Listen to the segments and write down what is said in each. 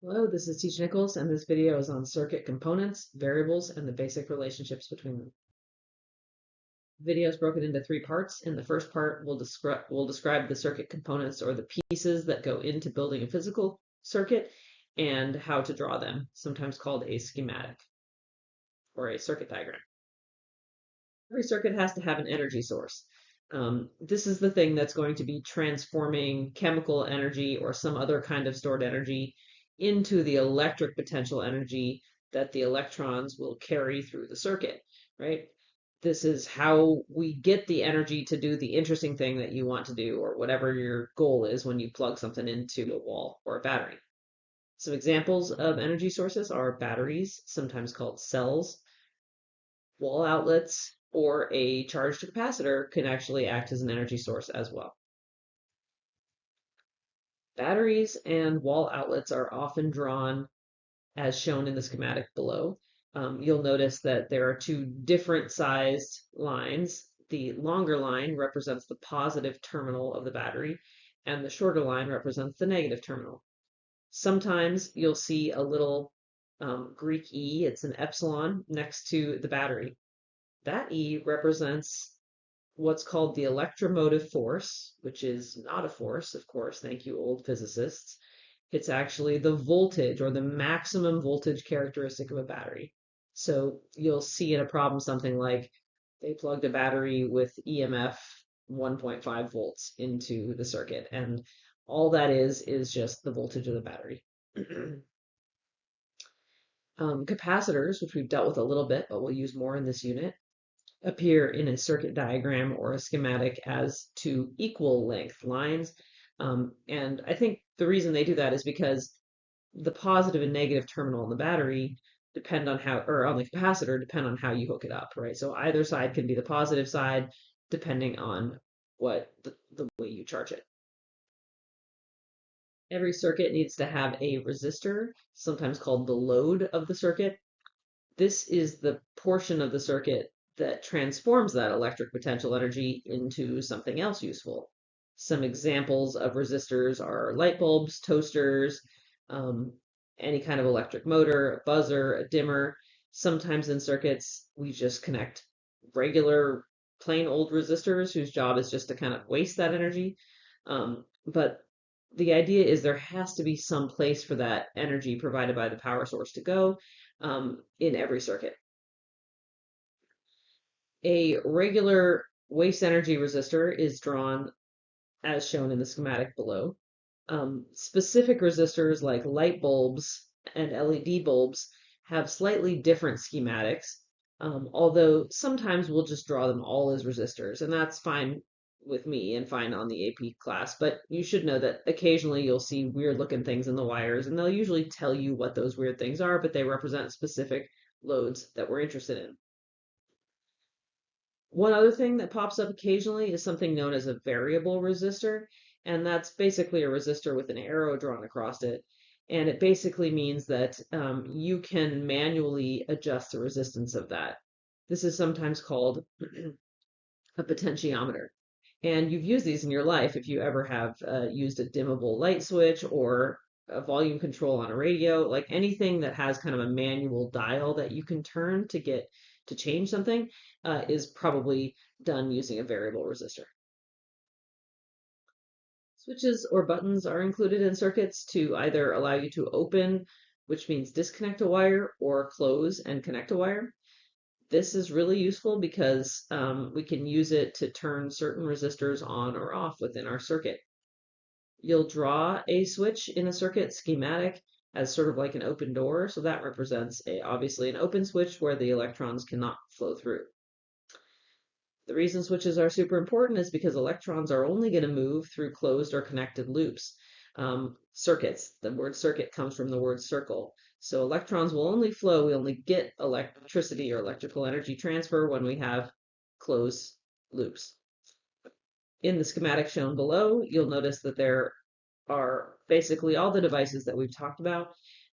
Hello, this is Teach Nichols, and this video is on circuit components, variables, and the basic relationships between them. The video is broken into three parts. In the first part, we'll describe the circuit components or the pieces that go into building a physical circuit and how to draw them, sometimes called a schematic or a circuit diagram. Every circuit has to have an energy source. This is the thing that's going to be transforming chemical energy or some other kind of stored energy into the electric potential energy that the electrons will carry through the circuit, right? This is how we get the energy to do the interesting thing that you want to do or whatever your goal is when you plug something into a wall or a battery. Some examples of energy sources are batteries, sometimes called cells, wall outlets, or a charged capacitor can actually act as an energy source as well. Batteries and wall outlets are often drawn as shown in the schematic below. You'll notice that there are two different sized lines. The longer line represents the positive terminal of the battery, and the shorter line represents the negative terminal. Sometimes you'll see a little Greek E, it's an epsilon, next to the battery. That E represents what's called the electromotive force, which is not a force, of course, thank you, old physicists. It's actually the voltage or the maximum voltage characteristic of a battery. So you'll see in a problem something like they plugged a battery with EMF 1.5 volts into the circuit, and all that is just the voltage of the battery. Capacitors, which we've dealt with a little bit, but we'll use more in this unit, appear in a circuit diagram or a schematic as two equal length lines. And I think the reason they do that is because the positive and negative terminal in the battery depend on how, or on the capacitor, depend on how you hook it up, right? So either side can be the positive side depending on what the way you charge it. Every circuit needs to have a resistor, sometimes called the load of the circuit. This is the portion of the circuit that transforms that electric potential energy into something else useful. Some examples of resistors are light bulbs, toasters, um, any kind of electric motor, a buzzer, a dimmer. Sometimes in circuits, we just connect regular, plain old resistors whose job is just to kind of waste that energy. But the idea is there has to be some place for that energy provided by the power source to go in every circuit. A regular waste energy resistor is drawn as shown in the schematic below. Specific resistors like light bulbs and LED bulbs have slightly different schematics, although sometimes we'll just draw them all as resistors, and that's fine with me and fine on the AP class, but you should know that occasionally you'll see weird looking things in the wires, and they'll usually tell you what those weird things are, but they represent specific loads that we're interested in. One other thing that pops up occasionally is something known as a variable resistor, and that's basically a resistor with an arrow drawn across it. And it basically means that you can manually adjust the resistance of that. This is sometimes called a potentiometer. And you've used these in your life if you ever have used a dimmable light switch or a volume control on a radio, like anything that has kind of a manual dial that you can turn to get to change something is probably done using a variable resistor. Switches or buttons are included in circuits to either allow you to open, which means disconnect a wire, or close and connect a wire. This is really useful because we can use it to turn certain resistors on or off within our circuit. You'll draw a switch in a circuit schematic as sort of like an open door, so that represents obviously an open switch where the electrons cannot flow through. The reason switches are super important is because electrons are only going to move through closed or connected loops. Circuits, the word circuit comes from the word circle. So electrons will only flow, we only get electricity or electrical energy transfer when we have closed loops. In the schematic shown below, you'll notice that there are basically all the devices that we've talked about,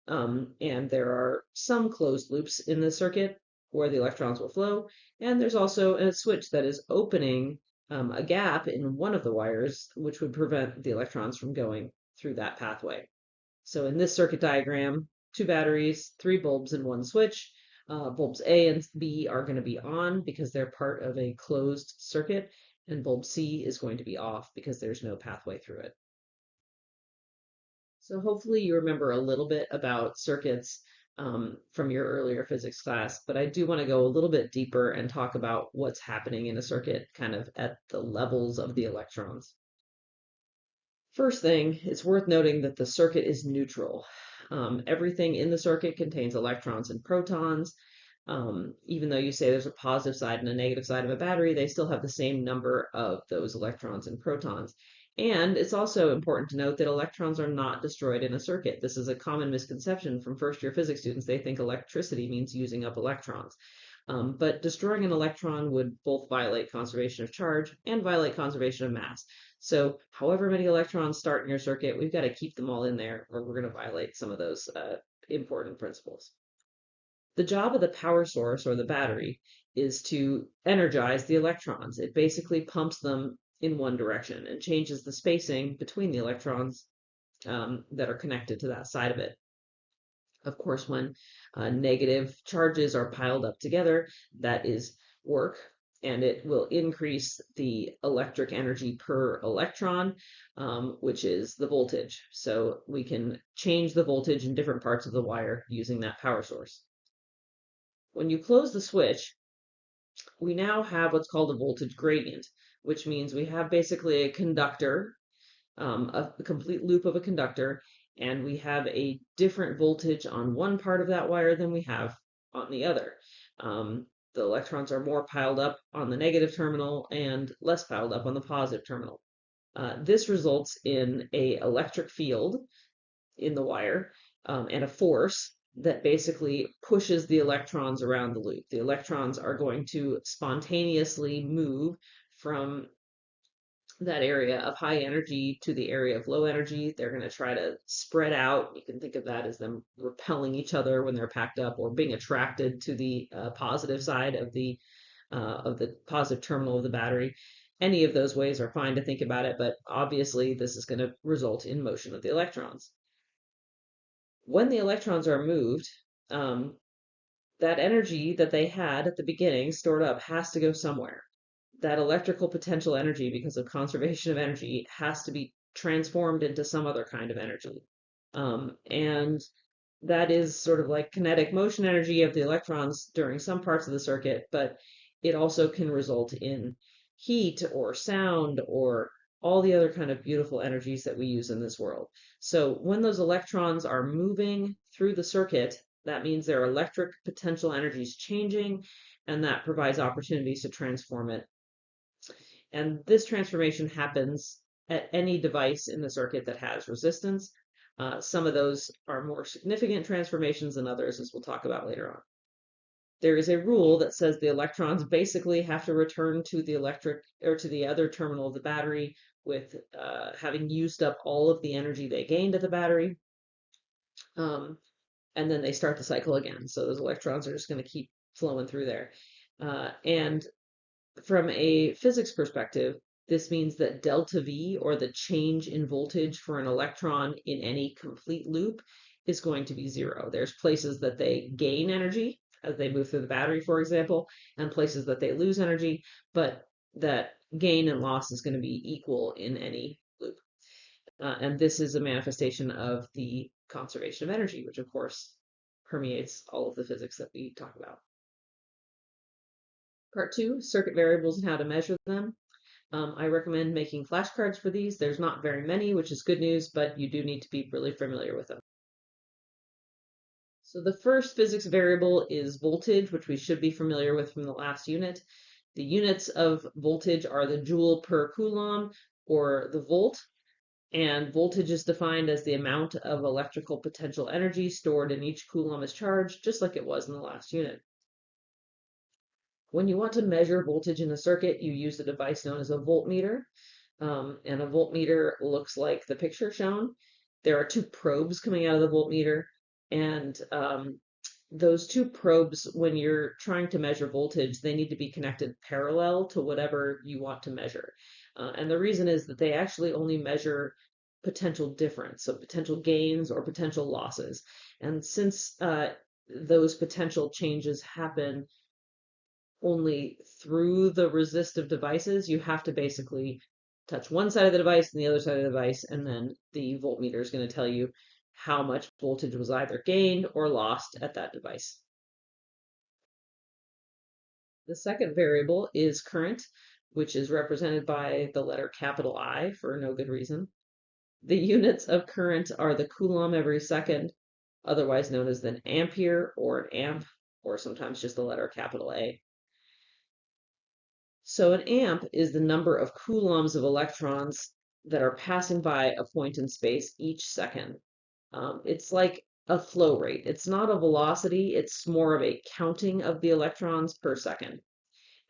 and there are some closed loops in the circuit where the electrons will flow, and there's also a switch that is opening a gap in one of the wires, which would prevent the electrons from going through that pathway. So in this circuit diagram, 2 batteries, 3 bulbs, and 1 switch. Bulbs A and B are going to be on because they're part of a closed circuit, and bulb C is going to be off because there's no pathway through it. So hopefully you remember a little bit about circuits from your earlier physics class, but I do want to go a little bit deeper and talk about what's happening in a circuit kind of at the levels of the electrons. First thing, it's worth noting that the circuit is neutral. Everything in the circuit contains electrons and protons. Even though you say there's a positive side and a negative side of a battery, they still have the same number of those electrons and protons. And it's also important to note that electrons are not destroyed in a circuit. This is a common misconception from first-year physics students. They think electricity means using up electrons. But destroying an electron would both violate conservation of charge and violate conservation of mass. So however many electrons start in your circuit, we've got to keep them all in there or we're going to violate some of those important principles. The job of the power source or the battery is to energize the electrons. It basically pumps them in one direction and changes the spacing between the electrons that are connected to that side of it. Of course, when negative charges are piled up together, that is work, and it will increase the electric energy per electron, which is the voltage. So we can change the voltage in different parts of the wire using that power source. When you close the switch, we now have what's called a voltage gradient, which means we have basically a conductor, a complete loop of a conductor, and we have a different voltage on one part of that wire than we have on the other. The electrons are more piled up on the negative terminal and less piled up on the positive terminal. This results in an electric field in the wire and a force that basically pushes the electrons around the loop. The electrons are going to spontaneously move from that area of high energy to the area of low energy. They're going to try to spread out. You can think of that as them repelling each other when they're packed up or being attracted to the positive side of the positive terminal of the battery. Any of those ways are fine to think about it, but obviously this is going to result in motion of the electrons. When the electrons are moved, that energy that they had at the beginning stored up has to go somewhere. That electrical potential energy, because of conservation of energy, has to be transformed into some other kind of energy. And that is sort of like kinetic motion energy of the electrons during some parts of the circuit, but it also can result in heat or sound or all the other kind of beautiful energies that we use in this world. So when those electrons are moving through the circuit, that means their electric potential energy is changing, and that provides opportunities to transform it. And this transformation happens at any device in the circuit that has resistance. Some of those are more significant transformations than others, as we'll talk about later on. There is a rule that says the electrons basically have to return to the electric or to the other terminal of the battery with having used up all of the energy they gained at the battery. And then they start the cycle again. So those electrons are just going to keep flowing through there. And from a physics perspective, this means that delta V, or the change in voltage for an electron in any complete loop, is going to be 0. There's places that they gain energy as they move through the battery, for example, and places that they lose energy, but that gain and loss is going to be equal in any loop. And this is a manifestation of the conservation of energy, which of course permeates all of the physics that we talk about. Part 2, circuit variables and how to measure them. I recommend making flashcards for these. There's not very many, which is good news, but you do need to be really familiar with them. So the first physics variable is voltage, which we should be familiar with from the last unit. The units of voltage are the joule per coulomb, or the volt, and voltage is defined as the amount of electrical potential energy stored in each coulomb as charge, just like it was in the last unit. When you want to measure voltage in a circuit, you use a device known as a voltmeter. And a voltmeter looks like the picture shown. There are 2 probes coming out of the voltmeter, and those 2 probes, when you're trying to measure voltage, they need to be connected parallel to whatever you want to measure. And the reason is that they actually only measure potential difference, so potential gains or potential losses. And since those potential changes happen only through the resistive devices, you have to basically touch one side of the device and the other side of the device, and then the voltmeter is going to tell you how much voltage was either gained or lost at that device. The second variable is current, which is represented by the letter capital I for no good reason. The units of current are the coulomb every second, otherwise known as an ampere or an amp, or sometimes just the letter capital A. So an amp is the number of coulombs of electrons that are passing by a point in space each second. It's like a flow rate. It's not a velocity, it's more of a counting of the electrons per second.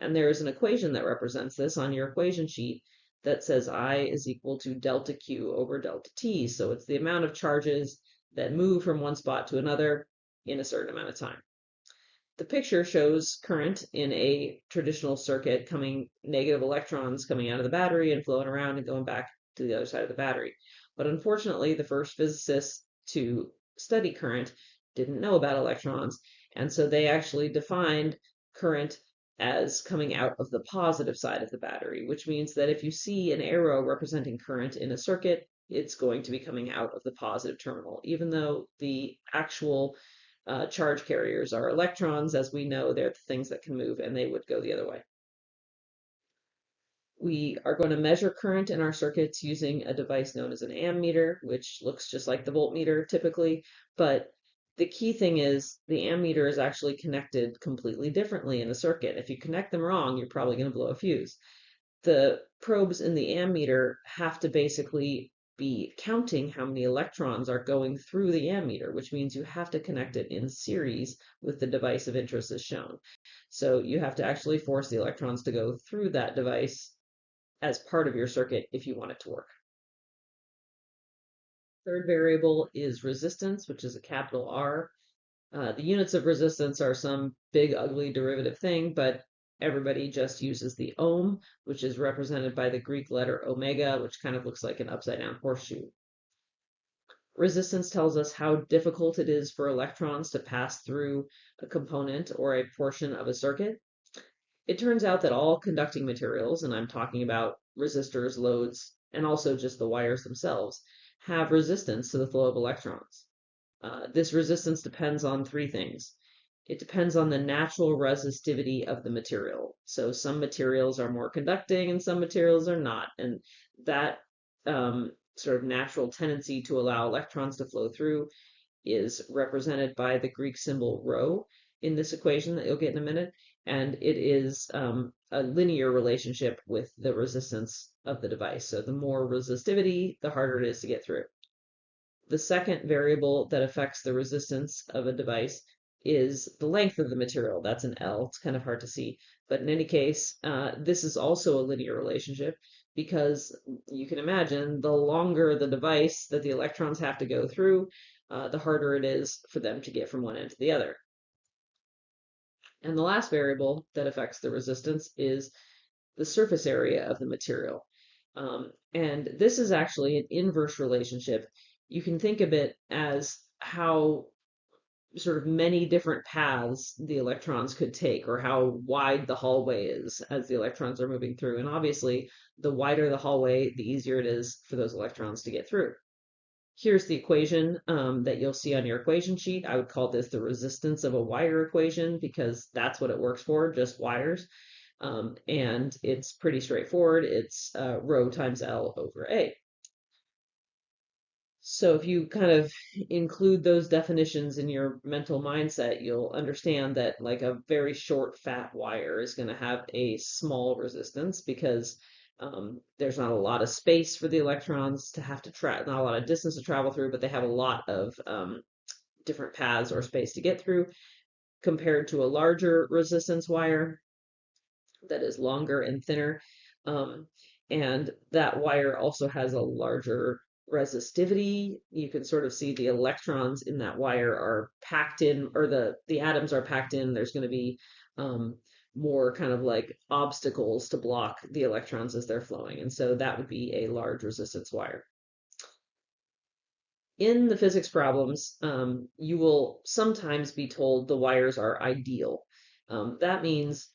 And there is an equation that represents this on your equation sheet that says I is equal to delta Q over delta T. So it's the amount of charges that move from one spot to another in a certain amount of time. The picture shows current in a traditional circuit, coming negative electrons coming out of the battery and flowing around and going back to the other side of the battery. But unfortunately, the first physicists to study current didn't know about electrons, and so they actually defined current as coming out of the positive side of the battery, which means that if you see an arrow representing current in a circuit, it's going to be coming out of the positive terminal, even though the actual charge carriers are electrons. As we know, they're the things that can move, and they would go the other way. We are going to measure current in our circuits using a device known as an ammeter, which looks just like the voltmeter typically, but the key thing is the ammeter is actually connected completely differently in a circuit. If you connect them wrong, you're probably going to blow a fuse. The probes in the ammeter have to basically be counting how many electrons are going through the ammeter, which means you have to connect it in series with the device of interest as shown. So you have to actually force the electrons to go through that device as part of your circuit if you want it to work. Third variable is resistance, which is a capital R. The units of resistance are some big, ugly derivative thing, but everybody just uses the ohm, which is represented by the Greek letter omega, which kind of looks like an upside down horseshoe. Resistance tells us how difficult it is for electrons to pass through a component or a portion of a circuit. It turns out that all conducting materials, and I'm talking about resistors, loads, and also just the wires themselves, have resistance to the flow of electrons. This resistance depends on three things. It depends on the natural resistivity of the material. So some materials are more conducting and some materials are not. And that sort of natural tendency to allow electrons to flow through is represented by the Greek symbol rho in this equation that you'll get in a minute. And it is a linear relationship with the resistance of the device. So the more resistivity, the harder it is to get through. The second variable that affects the resistance of a device is the length of the material. That's an L. It's kind of hard to see. But in any case, this is also a linear relationship because you can imagine the longer the device that the electrons have to go through, the harder it is for them to get from one end to the other. And the last variable that affects the resistance is the surface area of the material. And this is actually an inverse relationship. You can think of it as how sort of many different paths the electrons could take, or how wide the hallway is as the electrons are moving through. And obviously, the wider the hallway, the easier it is for those electrons to get through. Here's the equation that you'll see on your equation sheet. I would call this the resistance of a wire equation because that's what it works for, just wires. And it's pretty straightforward. It's rho times L over A. So if you kind of include those definitions in your mental mindset, you'll understand that like a very short, fat wire is going to have a small resistance because there's not a lot of space for the electrons to have to travel, not a lot of distance to travel through, but they have a lot of different paths or space to get through compared to a larger resistance wire that is longer and thinner. And that wire also has a larger resistivity. You can sort of see the electrons in that wire are packed in, or the atoms are packed in. There's going to be more kind of like obstacles to block the electrons as they're flowing. And so that would be a large resistance wire. In the physics problems, you will sometimes be told the wires are ideal. That means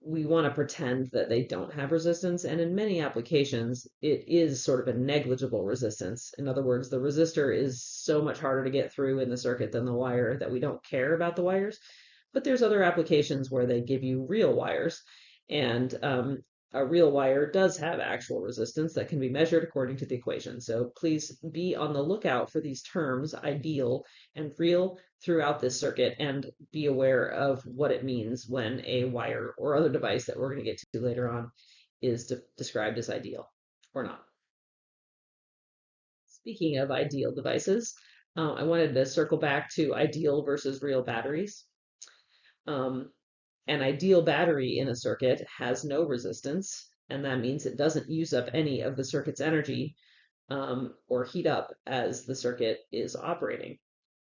we want to pretend that they don't have resistance, and in many applications, it is sort of a negligible resistance. In other words, the resistor is so much harder to get through in the circuit than the wire that we don't care about the wires. But there's other applications where they give you real wires, and a real wire does have actual resistance that can be measured according to the equation. So please be on the lookout for these terms, ideal and real, throughout this circuit, and be aware of what it means when a wire or other device that we're going to get to later on is described as ideal or not. Speaking of ideal devices, I wanted to circle back to ideal versus real batteries. Um, an ideal battery in a circuit has no resistance, and that means it doesn't use up any of the circuit's energy or heat up as the circuit is operating.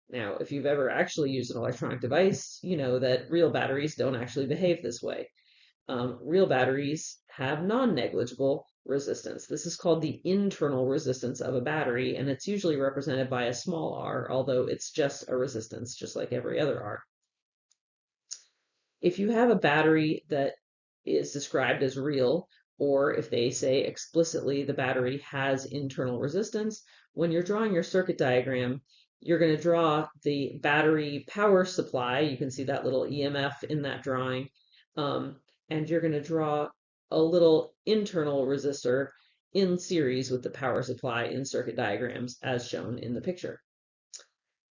Now, if you've ever actually used an electronic device, you know that real batteries don't actually behave this way. Real batteries have non-negligible resistance. This is called the internal resistance of a battery, and it's usually represented by a small r, although it's just a resistance, just like every other r. If you have a battery that is described as real, or if they say explicitly the battery has internal resistance, when you're drawing your circuit diagram, you're going to draw the battery power supply. You can see that little EMF in that drawing. And you're going to draw a little internal resistor in series with the power supply in circuit diagrams as shown in the picture.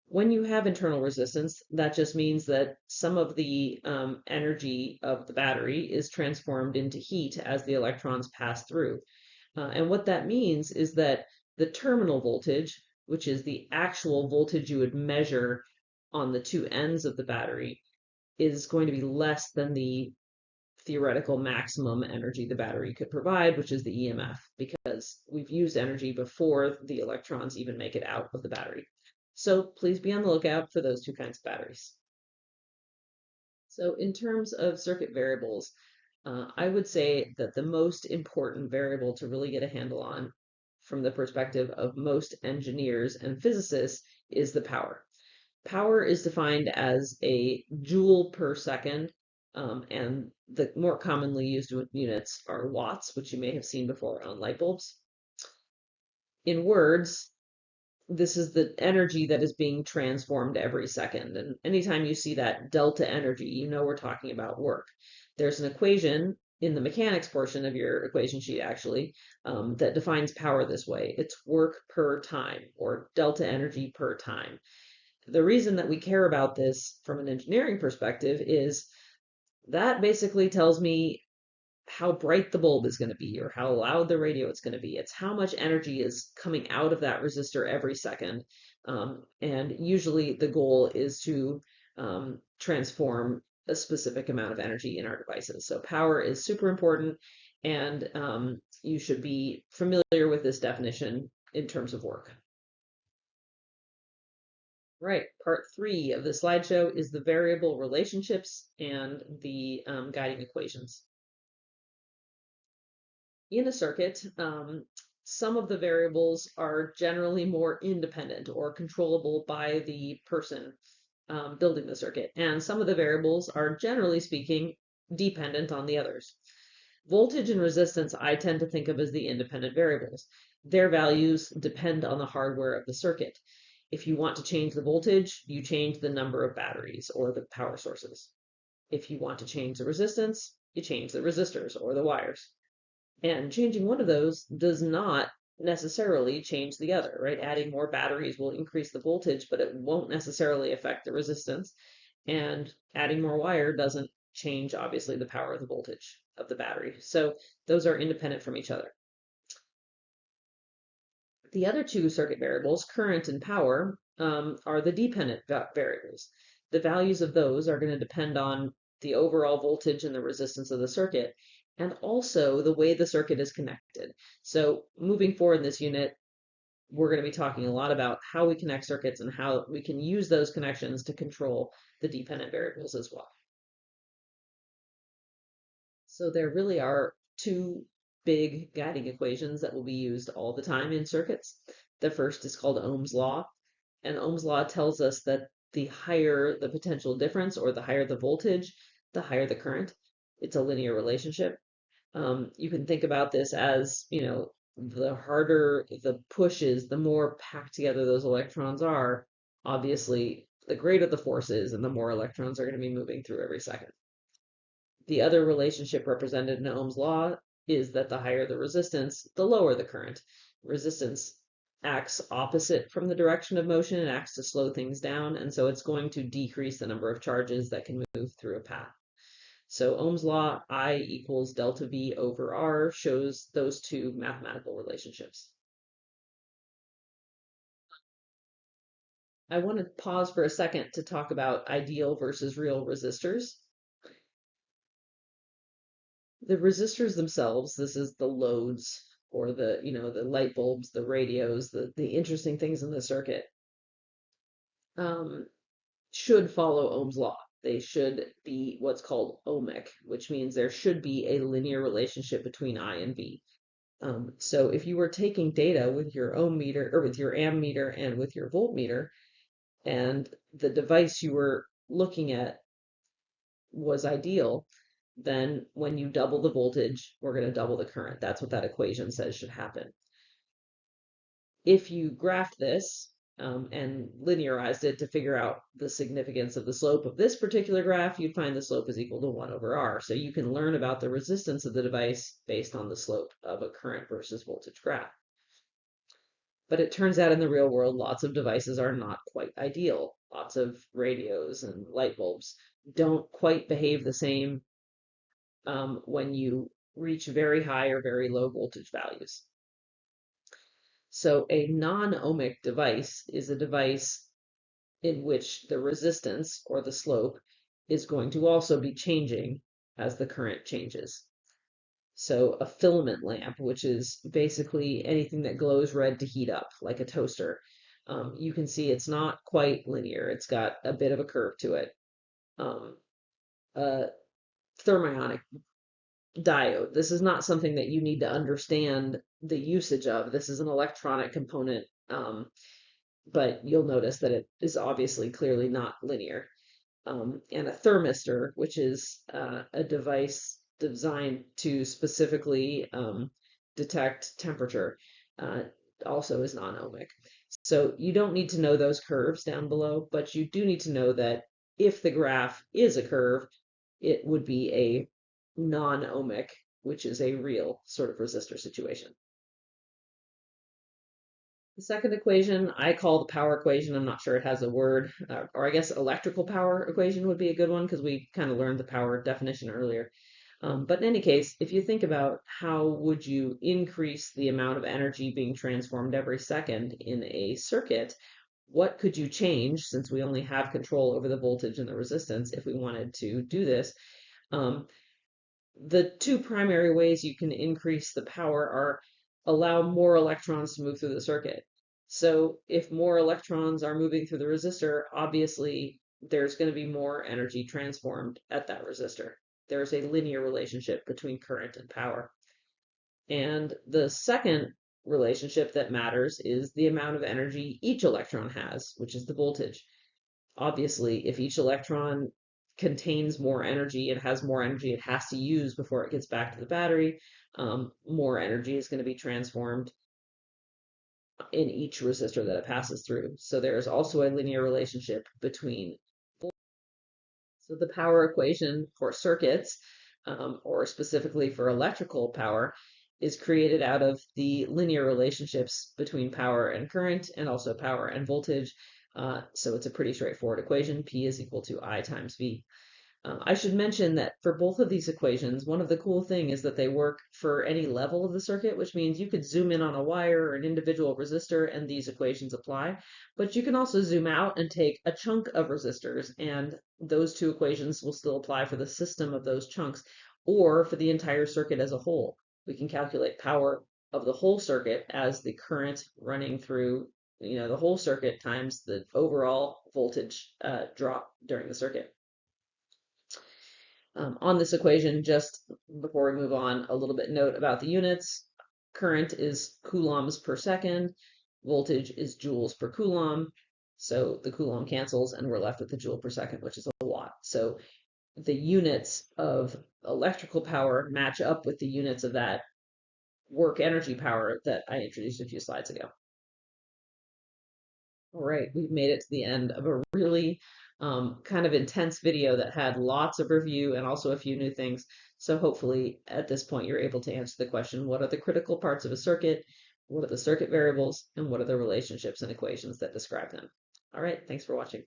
When you have internal resistance, that just means that some of the energy of the battery is transformed into heat as the electrons pass through. And what that means is that the terminal voltage, which is the actual voltage you would measure on the two ends of the battery, is going to be less than the theoretical maximum energy the battery could provide, which is the EMF, because we've used energy before the electrons even make it out of the battery. So please be on the lookout for those two kinds of batteries. So in terms of circuit variables, I would say that the most important variable to really get a handle on from the perspective of most engineers and physicists is the power. Power is defined as a joule per second, and the more commonly used units are watts, which you may have seen before on light bulbs. In words, this is the energy that is being transformed every second. And anytime you see that delta energy, you know we're talking about work. There's an equation in the mechanics portion of your equation sheet, actually, that defines power this way. It's work per time, or delta energy per time. The reason that we care about this from an engineering perspective is that basically tells me how bright the bulb is going to be or how loud the radio is going to be. It's how much energy is coming out of that resistor every second. And usually the goal is to transform a specific amount of energy in our devices. So power is super important, and you should be familiar with this definition in terms of work. Right, part 3 of the slideshow is the variable relationships and the guiding equations. In a circuit, some of the variables are generally more independent or controllable by the person building the circuit, and some of the variables are, generally speaking, dependent on the others. Voltage and resistance I tend to think of as the independent variables. Their values depend on the hardware of the circuit. If you want to change the voltage, you change the number of batteries or the power sources. If you want to change the resistance, you change the resistors or the wires. And changing one of those does not necessarily change the other, right? Adding more batteries will increase the voltage, but it won't necessarily affect the resistance. And adding more wire doesn't change, obviously, the power of the voltage of the battery. So those are independent from each other. The other two circuit variables, current and power, are the dependent variables. The values of those are going to depend on the overall voltage and the resistance of the circuit, and also the way the circuit is connected. So moving forward in this unit, we're going to be talking a lot about how we connect circuits and how we can use those connections to control the dependent variables as well. So there really are two big guiding equations that will be used all the time in circuits. The first is called Ohm's law. And Ohm's law tells us that the higher the potential difference or the higher the voltage, the higher the current. It's a linear relationship. You can think about this as, the harder the push is, the more packed together those electrons are. Obviously, the greater the force is, and the more electrons are going to be moving through every second. The other relationship represented in Ohm's law is that the higher the resistance, the lower the current. Resistance acts opposite from the direction of motion, it acts to slow things down, and so it's going to decrease the number of charges that can move through a path. So Ohm's law, I equals delta V over R, shows those two mathematical relationships. I want to pause for a second to talk about ideal versus real resistors. The resistors themselves, this is the loads or the light bulbs, the radios, the interesting things in the circuit, should follow Ohm's law. They should be what's called ohmic, which means there should be a linear relationship between I and V. So if you were taking data with your ohm meter or with your ammeter and with your voltmeter, and the device you were looking at was ideal, then when you double the voltage, we're going to double the current. That's what that equation says should happen. If you graphed this and linearized it to figure out the significance of the slope of this particular graph, you'd find the slope is equal to 1 over R. So you can learn about the resistance of the device based on the slope of a current versus voltage graph. But it turns out in the real world, lots of devices are not quite ideal. Lots of radios and light bulbs don't quite behave the same when you reach very high or very low voltage values. So a non-ohmic device is a device in which the resistance or the slope is going to also be changing as the current changes. So a filament lamp, which is basically anything that glows red to heat up, like a toaster, you can see it's not quite linear. It's got a bit of a curve to it. A thermionic diode. This is not something that you need to understand the usage of. This is an electronic component, but you'll notice that it is obviously clearly not linear. And a thermistor, which is a device designed to specifically detect temperature, also is non-ohmic. So you don't need to know those curves down below, but you do need to know that if the graph is a curve, it would be a non-ohmic, which is a real sort of resistor situation. The second equation I call the power equation. I'm not sure it has a word, or I guess electrical power equation would be a good one because we kind of learned the power definition earlier. But in any case, if you think about how would you increase the amount of energy being transformed every second in a circuit, what could you change since we only have control over the voltage and the resistance if we wanted to do this? The two primary ways you can increase the power are allow more electrons to move through the circuit. So if more electrons are moving through the resistor, obviously there's going to be more energy transformed at that resistor. There's a linear relationship between current and power. And the second relationship that matters is the amount of energy each electron has, which is the voltage. Obviously, if each electron contains more energy, it has more energy it has to use before it gets back to the battery, more energy is going to be transformed in each resistor that it passes through. So there is also a linear relationship between. So the power equation for circuits, or specifically for electrical power, is created out of the linear relationships between power and current, and also power and voltage. So it's a pretty straightforward equation. P is equal to I times V. I should mention that for both of these equations, one of the cool things is that they work for any level of the circuit, which means you could zoom in on a wire or an individual resistor and these equations apply. But you can also zoom out and take a chunk of resistors, and those two equations will still apply for the system of those chunks or for the entire circuit as a whole. We can calculate power of the whole circuit as the current running through the whole circuit times the overall voltage drop during the circuit. On this equation, just before we move on, a little bit note about the units. Current is coulombs per second, voltage is joules per coulomb. So the Coulomb cancels and we're left with the joule per second, which is a watt. So the units of electrical power match up with the units of that work energy power that I introduced a few slides ago. All right, we've made it to the end of a really kind of intense video that had lots of review and also a few new things. So hopefully at this point you're able to answer the question, what are the critical parts of a circuit? What are the circuit variables? And what are the relationships and equations that describe them? All right, thanks for watching.